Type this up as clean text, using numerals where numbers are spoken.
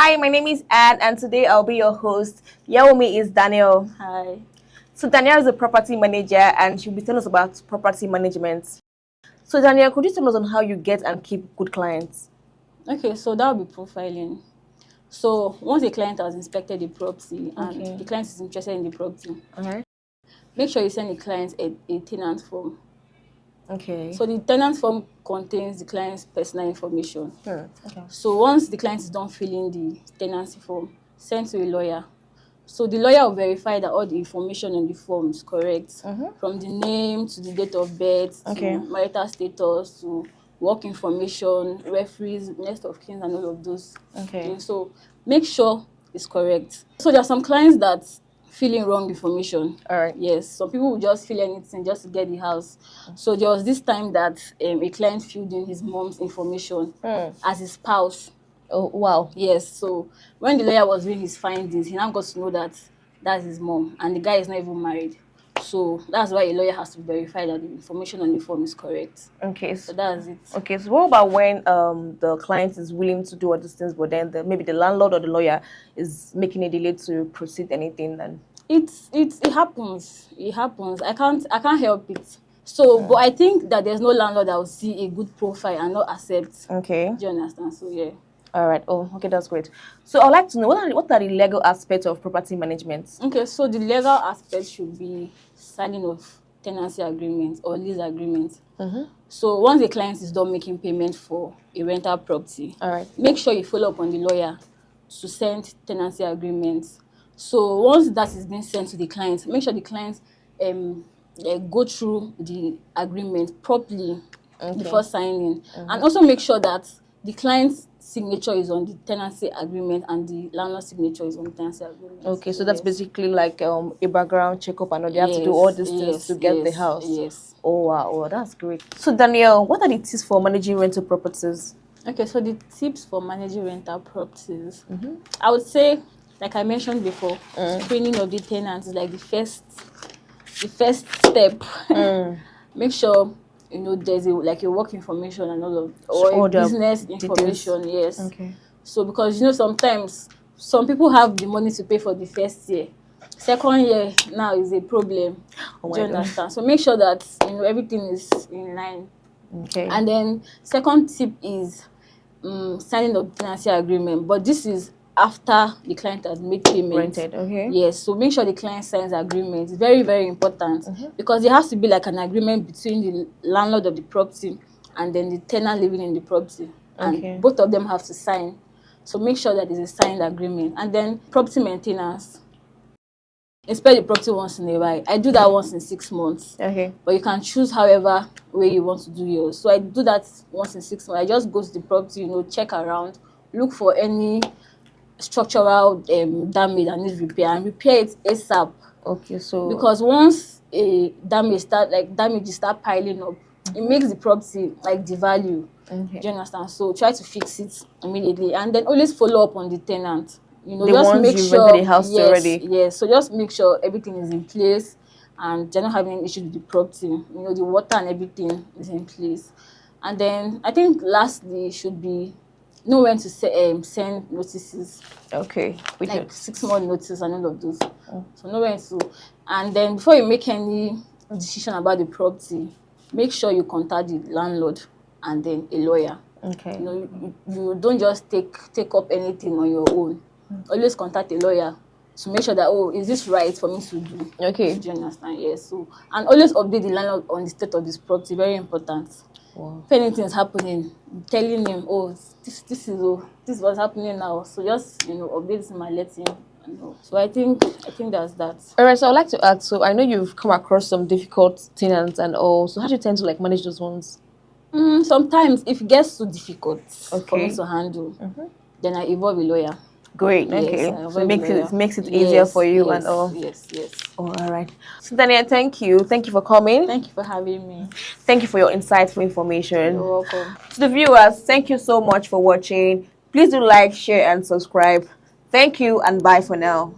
Hi, my name is Anne, and today I'll be your host. Here with me is Daniel. Hi. So Daniel is a property manager, and she'll be telling us about property management. So Daniel, could you tell us on how you get and keep good clients? Okay, so that will be profiling. So once a client has inspected the property and Okay. the client is interested in the property, All right. make sure you send the client a tenant form. Okay. So the tenant form contains the client's personal information. Okay. So once the client is done filling the tenancy form, send to a lawyer. So the lawyer will verify that all the information on the form is correct, from the name to the date of birth Okay. to marital status to work information, referees, next of kin, and all of those Okay. things. So make sure it's correct. So there are some clients that fill in wrong information. All right. Yes, some people will just fill anything just to get the house. So there was this time that a client filled in his mom's information as his spouse. Oh wow. Yes, so when the lawyer was doing his findings, he now got to know that that's his mom, and the guy is not even married. So that's why a lawyer has to verify that the information on the form is correct. Okay. So that's it. Okay. So what about when the client is willing to do all these things, but then maybe the landlord or the lawyer is making a delay to proceed anything? Then It happens. It happens. I can't help it. So, but I think that there's no landlord that will see a good profile and not accept. okay. Do you understand? So yeah. All right. Oh, okay, that's great. So I'd like to know what are the legal aspects of property management? Okay, so the legal aspect should be signing of tenancy agreement or lease agreement. So once the client is done making payment for a rental property, All right. make sure you follow up on the lawyer to send tenancy agreements. So once that is being sent to the client, make sure the client go through the agreement properly before signing, and also make sure that the client's signature is on the tenancy agreement and the landlord's signature is on the tenancy agreement. Okay, so that's yes. basically like a background checkup, and they have to do all these things to get the yes, house. Yes. Oh wow, oh, that's great. So Danielle, what are the tips for managing rental properties? Okay, so the tips for managing rental properties, I would say, like I mentioned before, screening of the tenants is like the first step. Make sure there's a work information and all of, or All a the business details. information. Yes. Okay. So because sometimes some people have the money to pay for the first year. Second year now is a problem. Oh Do you my God. understand? So make sure that everything is in line. Okay. And then second tip is signing of tenancy agreement. But this is after the client has made payment. Rented. Okay. Yes, so make sure the client signs agreement. It's very, very important because there has to be like an agreement between the landlord of the property and then the tenant living in the property. Okay. And both of them have to sign. So make sure that there's a signed agreement. And then property maintenance. Inspect the property once in a while. I do that once in 6 months. Okay. But you can choose however way you want to do yours. So I do that once in 6 months. I just go to the property, check around, look for any structural damage that needs repair, and repair it ASAP. Okay. So Because once a damages start piling up, it makes the property like devalue. okay. Do you understand? So try to fix it immediately, and then always follow up on the tenant. The just ones make you sure rented the house to yes, already. yes. So just make sure everything is in place, and they're not having any issues with the property. The water and everything is in place. And then I think lastly should be know when to send notices, Okay. like 6 month notice and all of those. So know when to, and then before you make any decision about the property, make sure you contact the landlord and then a lawyer. Okay. You don't just take up anything on your own. Always contact a lawyer to make sure that, is this right for me to do? Okay. Do you understand? Yes. So, and always update the landlord on the state of this property. Very important. Wow. If anything is happening, telling him, this is what's happening now. So just update him and let him know. So I think that's that. All right. So I'd like to ask. So I know you've come across some difficult tenants and all. So how do you tend to manage those ones? Sometimes if it gets too difficult for Okay. me to handle, then I involve a lawyer. Great. Yes, Okay. I So involve a lawyer. it makes it easier for you yes, and all. Yes. Oh, all right. So Daniel, thank you. Thank you for coming. Thank you for having me. Thank you for your insightful information. You're welcome. To the viewers, thank you so much for watching. Please do like, share, and subscribe. Thank you, and bye for now.